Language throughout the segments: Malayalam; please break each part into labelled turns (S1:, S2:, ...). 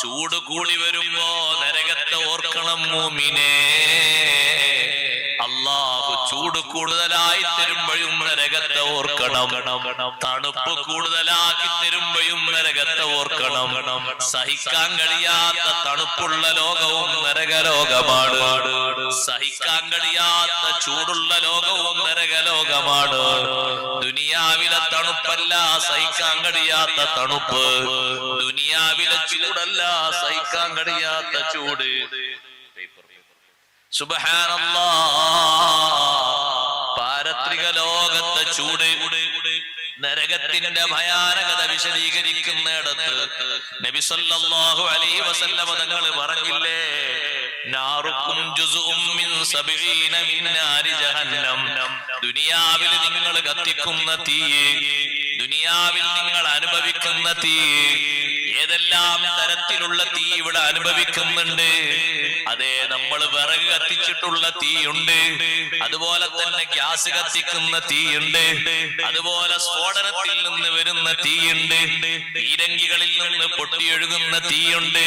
S1: ചൂട് കൂടി വരുമ്പോ നരകത്തെ ഓർക്കണം മൂമിനേ. അല്ലാഹു ചൂട് കൂടുതലായി തരുമ്പോഴും നരകത്തെ ഓർക്കണം, തണുപ്പ് കൂടുതലാക്കി തരുമ്പോഴും നരകത്തെ ഓർക്കണം. സഹിക്കാൻ കഴിയാത്ത തണുപ്പുള്ള ലോകവും നരകലോകമാണ്, സഹിക്കാൻ കഴിയാത്ത ചൂടുള്ള ലോകവും നരകലോകമാണ്. ദുനിയാവിലെ തണുപ്പല്ല സഹിക്കാൻ കഴിയാത്ത തണുപ്പ്, ദുനിയാവിലെ ചൂടല്ല സഹിക്കാൻ കഴിയാത്ത ചൂട്. സുബ്ഹാനല്ലാഹ്, പാരത്രിക ലോകത്തെ ചൂട്, നരകത്തിന്റെ ഭയാനകത വിശദീകരിക്കുന്നിടത്ത് നബി സല്ലല്ലാഹു അലൈഹി വസല്ലം തങ്ങൾ പറഞ്ഞില്ലേ, നാറുക്കും ജുസുഉം മിൻ 70 മിൻ നാരി ജഹന്നം. ദുനിയാവിൽ നിങ്ങൾ കത്തിക്കുന്ന തീ, ദുനിയാവിൽ നിങ്ങൾ അനുഭവിക്കുന്ന തീ, ഏതെല്ലാം തരത്തിലുള്ള തീ ഇവിടെ അനുഭവിക്കുന്നുണ്ട്. അതെ, നമ്മൾ വിറക് കത്തിച്ചിട്ടുള്ള തീയുണ്ട്, അതുപോലെ തന്നെ ഗ്യാസ് കത്തിക്കുന്ന തീയുണ്ട്, അതുപോലെ സ്ഫോടനത്തിൽ നിന്ന് വരുന്ന തീയുണ്ട്, പീരങ്കികളിൽ നിന്ന് പൊട്ടിയൊഴുകുന്ന തീയുണ്ട്,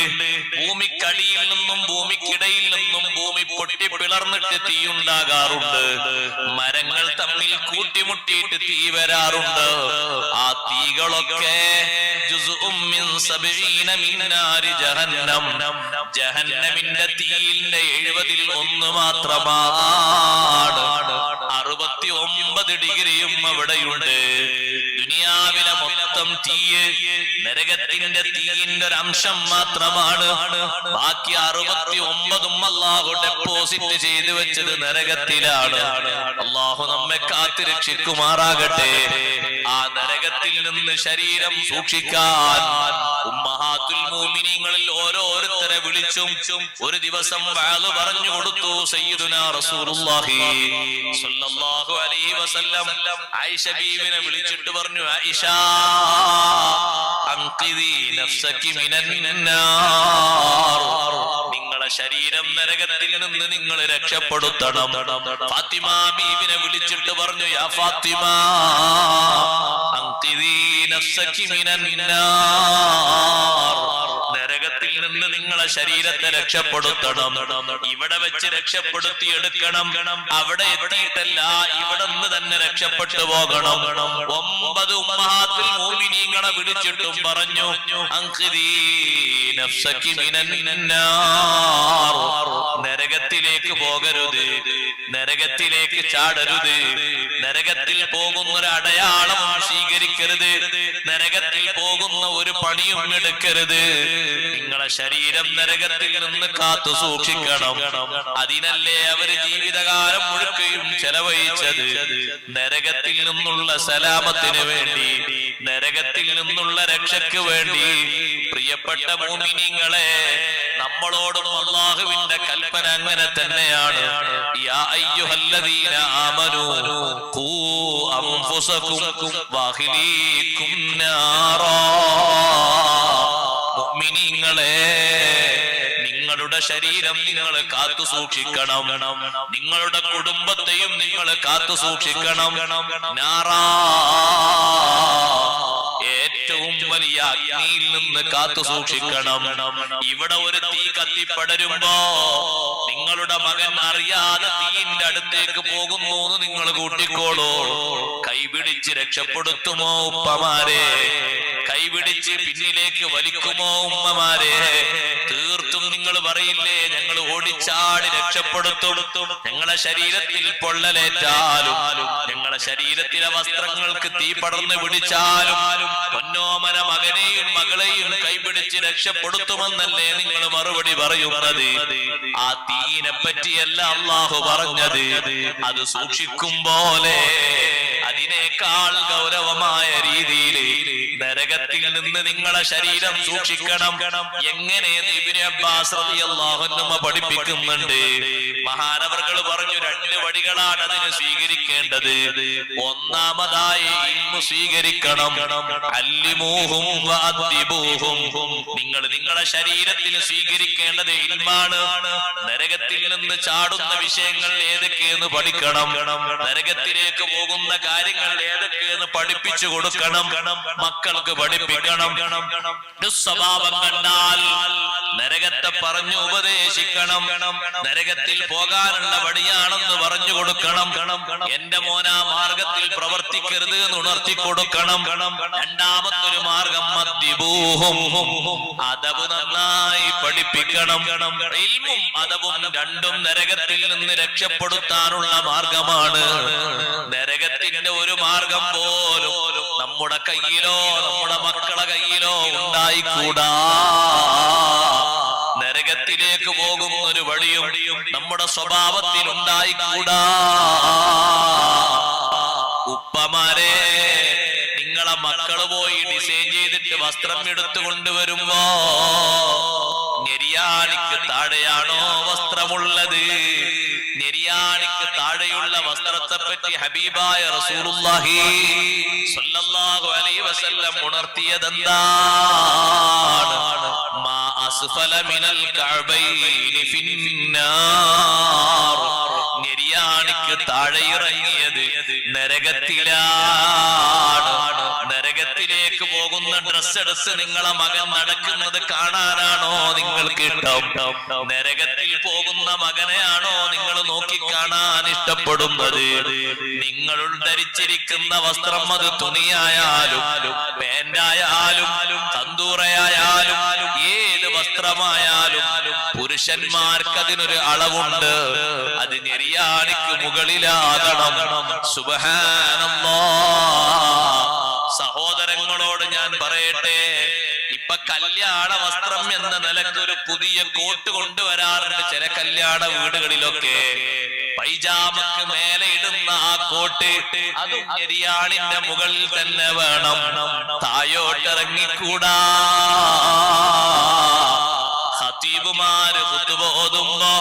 S1: ഭൂമിക്കടിയിൽ നിന്നും ഭൂമിക്കിടയിൽ നിന്നും ഭൂമി പൊട്ടി പിളർന്നിട്ട് തീയുണ്ടാകാറുണ്ട്, മരങ്ങൾ തമ്മിൽ കൂട്ടിമുട്ടിയിട്ട് തീ വരാറുണ്ട്. ആ തീകളൊക്കെ ജുസുഉം മിൻ 70 മിൻ നാരി ജഹന്നം, ജഹന്നമിന്റെ തീയിന്റെ 70 മാത്രമാണ്. 69 ഡിഗ്രിയും അവിടെയുണ്ട്. ദുനിയാവിലെ മൊത്തം തീയ് നരകത്തിന്റെ തീയിന്റെ ഒരു അംശം മാത്രമാണ്. ബാക്കി 69 അല്ലാഹു ഡെപ്പോസിറ്റ് ചെയ്തു വെച്ചത് നരകത്തിലാണ്. അല്ലാഹു നമ്മെ കാത്തു രക്ഷിക്കുമാറാകട്ടെ. ആ നരകത്തിൽ നിന്ന് ശരീരം സൂക്ഷിക്കാൻ ഉമ്മഹാത്തുൽ മുഅ്മിനീങ്ങളിൽ ഓരോരുത്തരെ വിളിച്ചും ഒരു ദിവസം വഅദ് പറഞ്ഞു കൊടുത്തു സയ്യിദുനാ റസൂലുള്ളാഹി സ്വല്ലല്ലാഹു അലൈഹി വസല്ലം. ആയിഷ ബീവിനെ വിളിച്ചിട്ട് പറഞ്ഞു, ആയിഷ അൻഖിദി നഫ്സകി മിനന്നാർ, നിങ്ങളെ ശരീരം നരകത്തിൽ നിന്ന് നിങ്ങൾ രക്ഷപ്പെടുത്തണം. ഫാത്തിമ ബീവിനെ വിളിച്ചിട്ട് പറഞ്ഞു, യാ ഫാത്തിമ അൻഖിദി നഫ്സകി മിനന്നാർ, നരകത്തിൽ നിന്ന് നിങ്ങളെ ശരീരത്തെ രക്ഷപ്പെടുത്തണം. ഇവിടെ വെച്ച് രക്ഷപ്പെടുത്തി എടുക്കണം, അവിടെ എത്തിയിട്ടല്ല, ഇവിടെ നിന്ന് തന്നെ രക്ഷപ്പെട്ടു പോകണം. 9 ഉമ്മഹാത്തുൽ മുഅ്മിനീങ്ങളെ വിളിച്ചിട്ടും പറഞ്ഞു, അൻഖിദി നഫ്സകി മിനന്നാർ, നരകത്തിലേക്ക് പോകരുത്, നരകത്തിലേക്ക് ചാടരുത്, നരകത്തിൽ പോകുന്ന ഒരു അടയാളം സ്വീകരിക്കരുത്, നരകത്തിൽ പോകുന്ന ഒരു പണിയും എടുക്കരുത്. നിങ്ങളെ ശരീരം നരകത്തിൽ നിന്ന് കാത്തു സൂക്ഷിക്കണം. അതിനല്ലേ അവര് ജീവിതകാലം മുഴുക്കയും ചെലവഴിച്ചത്, നരകത്തിൽ നിന്നുള്ള സലാമത്തിന് വേണ്ടി, നരകത്തിൽ നിന്നുള്ള രക്ഷയ്ക്ക് വേണ്ടി. പ്രിയപ്പെട്ട മുഅ്മിനീങ്ങളെ, നമ്മളോടും അല്ലാഹുവിന്റെ കൽപ്പന അങ്ങനെ തന്നെയാണ്. യാ അയ്യുഹല്ലദീന ആമനൂ ഖൂ അൻഫുസകും വഅഹ്ലീകും നാറാ, മുഅ്മിനീങ്ങളെ, നിങ്ങളുടെ ശരീരം നിങ്ങൾ കാത്തു സൂക്ഷിക്കണം, നിങ്ങളുടെ കുടുംബത്തെയും നിങ്ങൾ കാത്തു സൂക്ഷിക്കണം. നാറാ, ഏറ്റവും വലിയ അഗ്നിയിൽ നിന്ന് കാത്തു സൂക്ഷിക്കണം. ഇവിടെ ഒരു തീ കത്തിപ്പടരുമ്പോ നിങ്ങളുടെ മകൻ അറിയാതെ തീയിന്റെ അടുത്തേക്ക് പോകുന്നു എന്ന് നിങ്ങൾ കൂട്ടിക്കോളൂ. കൈപിടിച്ച് രക്ഷപ്പെടുത്തുമോ ഉപ്പമാരെ? കൈപിടിച്ച് പിന്നിലേക്ക് വലിക്കുമോ ഉമ്മമാരെ? തീർത്തും നിങ്ങൾ പറയില്ലേ, ഞങ്ങൾ ഓടിച്ചാടി രക്ഷപ്പെടുത്തും. ഞങ്ങളെ ശരീരത്തിൽ പൊള്ളലേറ്റാലും, ഞങ്ങളെ ശരീരത്തിലെ വസ്ത്രങ്ങൾക്ക് തീ പടർന്ന് പിടിച്ചാലും പൊന്നോമന മകനെയും മകളെയും കൈപിടിച്ച് രക്ഷപ്പെടുത്തുമെന്നല്ലേ നിങ്ങൾ മറുപടി പറയുന്നത്? ആ തീയിനെ പറ്റിയല്ല അല്ലാഹു പറഞ്ഞത്. അത് സൂക്ഷിക്കും പോലെ അതിനേക്കാൾ ഗൗരവമായ രീതിയിൽ നരകത്തിൽ നിന്ന് നിങ്ങളെ ശരീരം സൂക്ഷിക്കണം. എങ്ങനെ ഇബ്നു അബ്ബാസ് റളിയല്ലാഹു അൻഹു പഠിപ്പിക്കുന്നുണ്ട്. മഹാനവർകൾ പറഞ്ഞു, 2 വഴികളാണ് അതിന് സ്വീകരിക്കേണ്ടത്. ഒന്നാമതായി ഇൽമു സ്വീകരിക്കണം. അല്ലിമൂഹും വഅദ്ദിബൂഹും, നിങ്ങൾ നിങ്ങളെ ശരീരത്തിൽ സ്വീകരിക്കേണ്ടത് ഇൽമാണ്. നരകത്തിൽ നിന്ന് ചാടുന്ന വിഷയങ്ങൾ ഏതൊക്കെയെന്ന് പഠിക്കണം. നരകത്തിലേക്ക് പോകുന്ന കാര്യങ്ങൾ ഏതൊക്കെയെന്ന് പഠിപ്പിച്ചു കൊടുക്കണം. മക്കൾക്ക് പഠിപ്പിക്കണം. ദുസ്വഭാവം കണ്ടാൽ പറഞ്ഞു ഉപദേശിക്കണം. നരകത്തിൽ പോകാനുള്ള വഴിയാണെന്ന് പറഞ്ഞു കൊടുക്കണം. എന്റെ മോനാ മാർഗത്തിൽ പ്രവർത്തിക്കരുത് എന്ന് ഉണർത്തി കൊടുക്കണം. രണ്ടാമത്തൊരു മാർഗം മദ്ദിബൂഹും, അദബ് നന്നായി പഠിപ്പിക്കണം. ഇൽമും അദബും രണ്ടും നരകത്തിൽ നിന്ന് രക്ഷപ്പെടുത്താനുള്ള മാർഗമാണ്. നരകത്തിന്റെ ഒരു മാർഗം പോലും നമ്മുടെ കയ്യിലോ നമ്മുടെ മക്കളെ കയ്യിലോ ഉണ്ടായിക്കൂടാ. നരകത്തിലേക്ക് പോകുന്ന ഒരു വഴിയും നമ്മുടെ സ്വഭാവത്തിൽ ഉണ്ടായിക്കൂടാ. ഉപ്പമാരെ, നിങ്ങളെ മക്കള് പോയി ഡിസൈൻ ചെയ്തിട്ട് വസ്ത്രം എടുത്തു കൊണ്ടുവരുമ്പോ നെരിയാണിക്ക് താഴെയാണോ വസ്ത്രമുള്ളത്? നെരിയാണിക്ക് താഴെയുള്ള വസ്ത്രത്തെ പറ്റി ഹബീബായ റസൂലുള്ളാഹി സ്വല്ലല്ലാഹു അലൈഹി വസല്ലം ഉണർത്തിയതെന്താണ്? മാ അസ്ഫല മിനൽ കഅബൈനി ഫിന്നാർ. നെരിയാണിക്ക് താഴെ ഇറങ്ങിയത് നരകത്തിലാണ്. നരകത്തിലേക്ക് പോകുന്ന ഡ്രസ് എടുത്ത് നിങ്ങളെ മകൻ നടക്കുന്നത് കാണാനാണോ നിങ്ങൾക്ക് ഇഷ്ടം? നരകത്തിൽ പോകുന്ന മകനെയാണോ നിങ്ങൾ നോക്കി കാണാൻ ഇഷ്ടപ്പെടുന്നത്? നിങ്ങൾ ധരിച്ചിരിക്കുന്ന വസ്ത്രം അത് തുണിയായാലും പാന്റായാലും തന്തൂറയായാലും ഏത് വസ്ത്രമായാലും പുരുഷന്മാർക്ക് അതിനൊരു അളവുണ്ട്. അത് നെരിയാണിക്ക് മുകളിലാകണം. സുബ്ഹാനല്ലാഹ്. സഹോദരങ്ങളോട് ഞാൻ പറയട്ടെ, ഇപ്പൊ കല്യാണ വസ്ത്രം എന്ന നിലക്ക് ഒരു പുതിയ കോട്ട് കൊണ്ടുവരാറുണ്ട് ചില കല്യാണ വീടുകളിലൊക്കെ. പൈജാമക്ക് മേലെ ഇടുന്ന ആ കോട്ട് അതും നെരിയാണിന്റെ മുകളിൽ തന്നെ വേണം, തായോട്ടിറങ്ങിക്കൂടാ. ഖതീബുമാര് ഖുതുബ ഓതുമ്പോ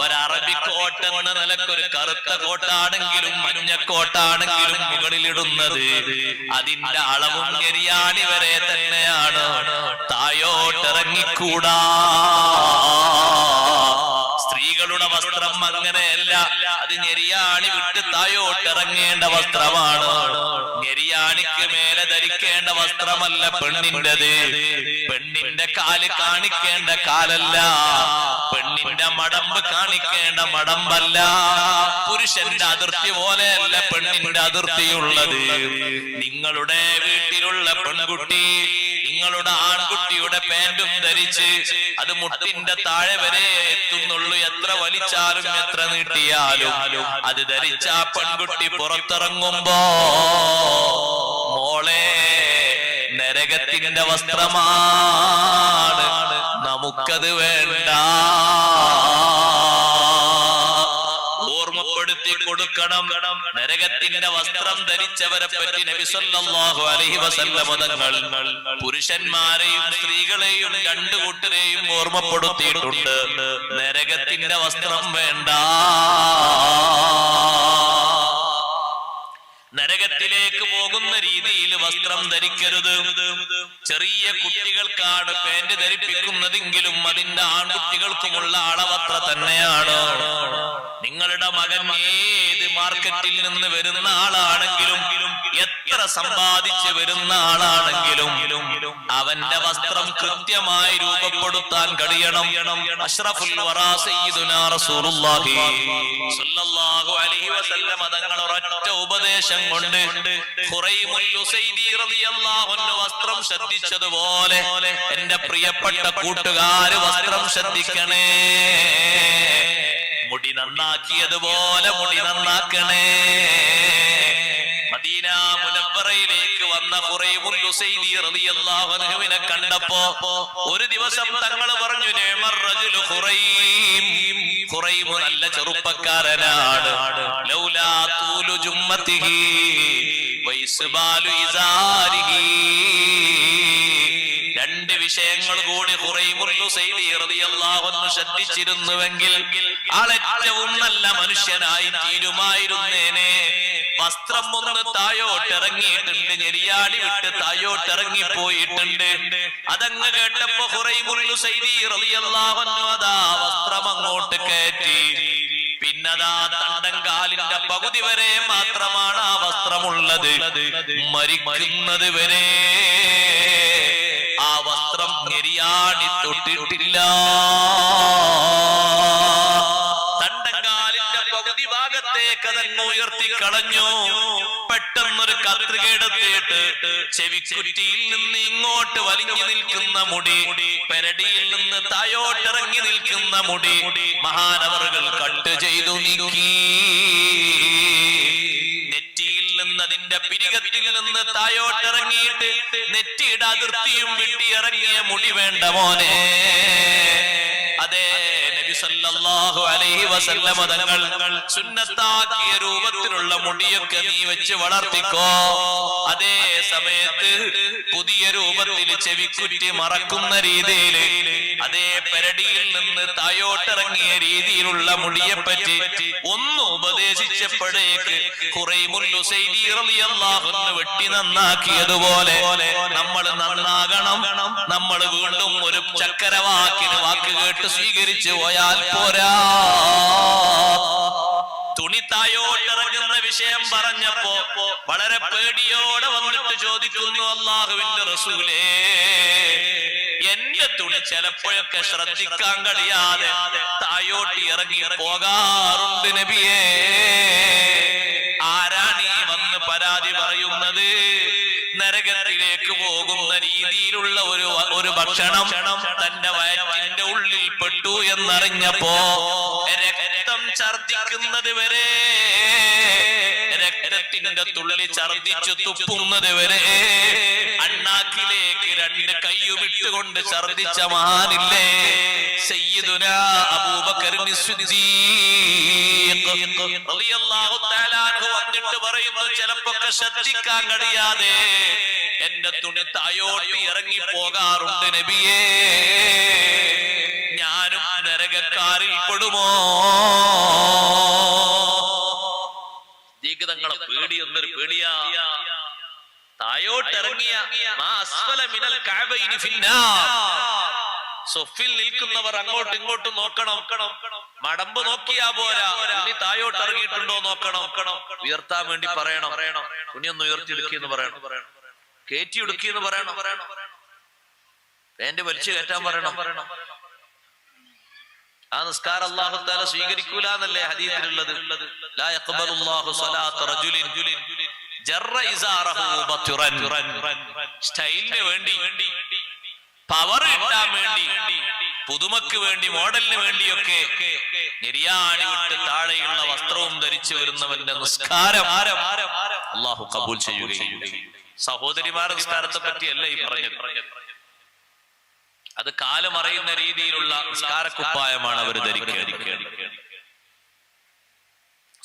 S1: ഒരറബി കോട്ട് എന്ന നിലക്കൊരു കറുത്ത കോട്ടാണെങ്കിലും മഞ്ഞക്കോട്ടാണെങ്കിലും മുകളിലിടുന്നത് അതിന്റെ അളവും നെരിയാണി വരെ തന്നെയാണ്, തായോട്ടിറങ്ങിക്കൂടാ. സ്ത്രീകളുടെ വസ്ത്രം അങ്ങനെയല്ല, അത് നെരിയാണി വിട്ട് തായോട്ടിറങ്ങേണ്ട വസ്ത്രമാണ്. നെരിയാണിക്ക് മേലെ ധരിക്കേണ്ട വസ്ത്രമല്ല പെണ്ണിൻ്റെത്. പെണ്ണിന്റെ കാല് കാണിക്കേണ്ട കാലല്ല, പെണ്ണിന്റെ മടമ്പ് കാണിക്കേണ്ട മടമ്പല്ല. പുരുഷന്റെ അതിർത്തി പോലെയല്ല പെണ്ണിന്റെ അതിർത്തിയുള്ളത്. നിങ്ങളുടെ വീട്ടിലുള്ള പെൺകുട്ടി നിങ്ങളുടെ ആൺകുട്ടിയുടെ പാന്റും ധരിച്ച് അത് മുട്ടിന്റെ താഴെ വരെ എത്തുന്നുള്ളൂ. എത്ര വലിച്ചാലും എത്ര നീട്ടിയാലും അത് ധരിച്ച ആ പെൺകുട്ടി പുറത്തിറങ്ങുമ്പോ മോളെ നരകത്തിന്റെ വസ്ത്രമാണ്, നമുക്കത് വേണ്ട. ഓർമ്മപ്പെടുത്തി കൊടുക്കണം. നരകത്തിന്റെ വസ്ത്രം ധരിച്ചവരെ പറ്റി നബി സല്ലല്ലാഹു അലൈഹി വസല്ലം തങ്ങൾ പുരുഷന്മാരെയും സ്ത്രീകളെയും രണ്ടു കൂട്ടരെയും ഓർമ്മപ്പെടുത്തിയിട്ടുണ്ട്. നരകത്തിന്റെ വസ്ത്രം വേണ്ട. നരകത്തിലേക്ക് പോകുന്ന രീതിയിൽ വസ്ത്രം ധരിക്കരുത്. ചെറിയ കുട്ടികൾക്കാണ് പാന്റ് ധരിപ്പിക്കുന്നതെങ്കിലും അതിന്റെ ആൺകുട്ടികൾക്കുമുള്ള അളവത്ര തന്നെയാണ്. നിങ്ങളുടെ മകൻ ഏത് മാർക്കറ്റിൽ നിന്ന് വരുന്ന ആളാണെങ്കിലും എത്ര സമ്പാദിച്ച് വരുന്ന ആളാണെങ്കിലും അവന്റെ വസ്ത്രം കൃത്യമായി രൂപപ്പെടുത്താൻ കഴിയണം. അഷ്റഫുൽ വറാ സയ്യിദുനാ റസൂലുള്ളാഹി സ്വല്ലല്ലാഹു അലൈഹി വസല്ലം തങ്ങൾ ഒരൊറ്റ ഉപദേശം കൊണ്ട് ഖുറൈമുൽ ഉസൈദി റളിയല്ലാഹു അൻഹു വസ്ത്രം ശ്രദ്ധിച്ചതുപോലെ എന്റെ പ്രിയപ്പെട്ട കൂട്ടുകാര് വസ്ത്രം ശ്രദ്ധിക്കണേ. മുടി നന്നാക്കിയതുപോലെ മുടി നന്നാക്കണേ. മദീന മുനവ്വറയിലേക്ക് വന്ന ഖുറൈമുൽ ഉസൈദി റളിയല്ലാഹു അൻഹുവിനെ കണ്ടപ്പോ ഒരു ദിവസം തങ്ങൾ പറഞ്ഞു, നിഅമർ റജുലു ഖുറൈം. ഖുറൈം നല്ല ചെറുപ്പക്കാരനാണ്. ലൗലാ തൂലു ജുമ്മതിഹി വൈസ്ബാലു ഇസാരിഹി. രണ്ട് വിഷയങ്ങൾ കൂടി ഖുറൈമുൽ ഉസൈദി റളിയല്ലാഹു അൻഹു ശ്രദ്ധിച്ചിരുന്നുവെങ്കിൽ ആളേറ്റവും നല്ല മനുഷ്യനായി തീരുമായിരുന്നേനെ. വസ്ത്രം ഒന്ന് തായോട്ടിറങ്ങിയിട്ടുണ്ട്, നെരിയാടി വിട്ട് തായോട്ടിറങ്ങിപ്പോയിട്ടുണ്ട്. അതങ്ങ് കേട്ടപ്പോ ഖുറൈമുൽ ഉസൈദി റളിയല്ലാഹു അൻഹു അതാ വസ്ത്രം അങ്ങോട്ട് കയറ്റി. പിന്നതാ തണ്ടൻകാലിന്റെ പകുതി വരെ മാത്രമാണ് ആ വസ്ത്രമുള്ളത്. മരിക്കുന്നത് വരെ ആ വസ്ത്രം ഞെരിയാണി തൊട്ടിട്ടില്ല. തണ്ടങ്കാലിന്റെ പകുതി ഭാഗത്തേക്ക് അതങ്ങ് ഉയർത്തിക്കളഞ്ഞു. പെട്ടെന്നൊരു കത്രികയെടുത്തിട്ട് ചെവിക്കുറ്റിയിൽ നിന്ന് ഇങ്ങോട്ട് വലിഞ്ഞു നിൽക്കുന്ന മുടി, പെരടിയിൽ നിന്ന് തായോട്ടിറങ്ങി നിൽക്കുന്ന മുടി മഹാനവറുകൾ കട്ട് ചെയ്തു നീക്കി. നെറ്റിയിൽ നിന്ന്, അതിന്റെ പിരികത്തിൽ നിന്ന് തായോട്ടിറങ്ങിയിട്ട് നെറ്റിയുടെ അതിർത്തിയും വിട്ടിയിറങ്ങിയ മുടി വേണ്ട മോനെ. അതേ നബി സല്ലല്ലാഹു അലൈഹി വസല്ലം തങ്ങൾ സുന്നത്താക്കിയ രൂപത്തിലുള്ള മുടിയൊക്കെ നീ വെച്ച് വളർത്തിക്കോ. അതേ സമയത്ത് പുതിയ രൂപത്തിൽ ചെവിക്കുറ്റി മറക്കുന്ന രീതിയിൽ, അതേ പെരടിയിൽ നിന്ന് തായോട്ടിറങ്ങിയ രീതിയിലുള്ള മുടിയെ പറ്റി ഒന്ന് ഉപദേശിച്ചപ്പോഴേക്ക് ഖുറൈമുൽ ഹുസൈനി റളിയല്ലാഹു അൻഹു വെട്ടി നന്നാക്കിയതുപോലെ നമ്മൾ നന്നാകണം. നമ്മൾ വീണ്ടും ഒരു ചക്കരവാക്കിന് വാക്ക് കേട്ട് സ്വീകരിച്ചു പോയാൽ പോരാ. തുണി തായോട്ടിറങ്ങുന്ന വിഷയം പറഞ്ഞപ്പോ വളരെ പേടിയോടെ വന്നിട്ട് ചോദിക്കുന്നു, അല്ലാഹുവിന്റെ റസൂലേ, എന്റെ തുണി ചിലപ്പോഴൊക്കെ ശ്രദ്ധിക്കാൻ കഴിയാതെ തായോട്ടി ഇറങ്ങി പോകാറുണ്ട് നബിയേ. ആരാണ് ഈ വന്ന് പരാതി പറയുന്നത്? നരകത്തിലേക്ക് പോകുന്ന രീതിയിലുള്ള ഒരു ഭക്ഷണം തന്റെ വയറ്റിന്റെ ഉള്ളിൽ പെട്ടു എന്നറിഞ്ഞപ്പോ രക്തം ഛർദിക്കുന്നത് വരെ, രക്തത്തിന്റെ തുള്ളി ഛർദിച്ചു തുപ്പുന്നത് വരെ അണ്ണാക്കിലേക്ക് രണ്ട് കൈയുമിട്ടുകൊണ്ട് ഛർദിച്ച മഹാനില്ലേ സയ്യിദുനാ അബൂബക്കർ സിദ്ദീഖ് റളിയല്ലാഹു തആല അൻഹു വന്നിട്ട് പറയുന്നു, ചിലപ്പൊക്കെ ശ്രദ്ധിക്കാൻ കഴിയാതെ എന്റെ തുണി തായോട്ടി ഇറങ്ങി പോകാറുണ്ട് നബിയേ. ഞാനും നരകക്കാരിൽ പെടുമോ? ദീർഘതങ്ങളെ പേടി എന്നൊരു പേടിയാ. തായോട്ടിറങ്ങിയ സൊഫിൽ നിൽക്കുന്നവർ അങ്ങോട്ടും ഇങ്ങോട്ടും നോക്കണം. മടമ്പ് നോക്കിയാ പോരാ, ഇനി തായോട്ട് ഇറങ്ങിയിട്ടുണ്ടോ നോക്കണം. ഉയർത്താൻ വേണ്ടി പറയണം, തുണിയൊന്ന് ഉയർത്തിയെടുക്കിയെന്ന് പറയണം, കയറ്റിയെടുക്കിയെന്ന് പറയണം, എന്റെ വലിച്ചു കയറ്റാൻ പറയണം. ആ നിസ്കാരം അല്ലാഹു തആല സ്വീകരിക്കൂല എന്നല്ലേ ഹദീസിലുള്ളത്. ലാ യഖ്ബലുല്ലാഹു സ്വലാത്ത റജുലിൻ ജറ ഇസാറഹു ബത്റൻ. സ്റ്റൈലിന് വേണ്ടി, പവർ കിട്ടാൻ വേണ്ടി, പുതുമക്ക് വേണ്ടി, മോഡലിന് വേണ്ടിയൊക്കെ നിര്യാണി വിട്ട് താഴെയുള്ള വസ്ത്രവും ധരിച്ചു വരുന്നവന്റെ നിസ്കാരം അല്ലാഹു കബൂൽ ചെയ്യുകയും. സഹോദരിമാരുടെ നിസ്കാരത്തെ പറ്റിയല്ല ഈ പറഞ്ഞത്. അത് കാലമറിയുന്ന രീതിയിലുള്ള നിസ്കാരക്കുപ്പായമാണ് അവർ ധരിക്കുക.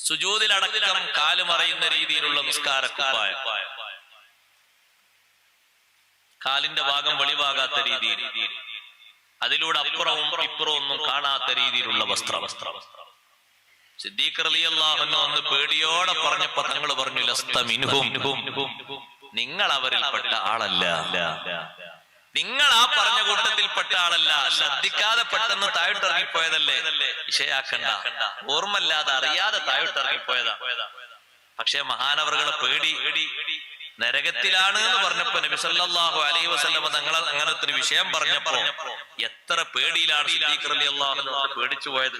S1: സുജൂദിലടക്കം കാലുമറിയുന്ന രീതിയിലുള്ള നിസ്കാരക്കുപ്പായം, കാലിന്റെ ഭാഗം വെളിവാകാത്ത രീതിയിൽ, അതിലൂടെ അപ്പുറവും ഇപ്പുറവും ഒന്നും കാണാത്ത രീതിയിലുള്ള വസ്ത്രം. സിദ്ദീഖ് റളിയല്ലാഹു അൻഹു അന്ന് പേടിയോടെ പറഞ്ഞപ്പോ തങ്ങൾ പറഞ്ഞു, ലസ്ത മിൻഹും, നിങ്ങൾ അവരിൽപ്പെട്ട ആളല്ല, നിങ്ങൾ ആ പറഞ്ഞ കൂട്ടത്തിൽപ്പെട്ട ആളല്ല. ശ്രദ്ധിക്കാതെ പെട്ടെന്ന് താഴോട്ടിറങ്ങിപ്പോയതല്ലേ, വിഷയാക്കണ്ട. ഓർമ്മല്ലാതെ അറിയാതെ താഴോട്ടിറങ്ങിപ്പോയതാ. പക്ഷെ മഹാനവറുകളെ പേടി നരകത്തിലാണ് എന്ന് പറഞ്ഞപ്പോ നബി സല്ലല്ലാഹു അലൈഹി വസല്ലം തങ്ങൾ അങ്ങനത്തെ ഒരു വിഷയം പറഞ്ഞപ്പോ എത്ര പേടിയിലാണ് സിദ്ദീഖ് റളിയല്ലാഹു അൻഹു പേടിച്ചു പോയത്.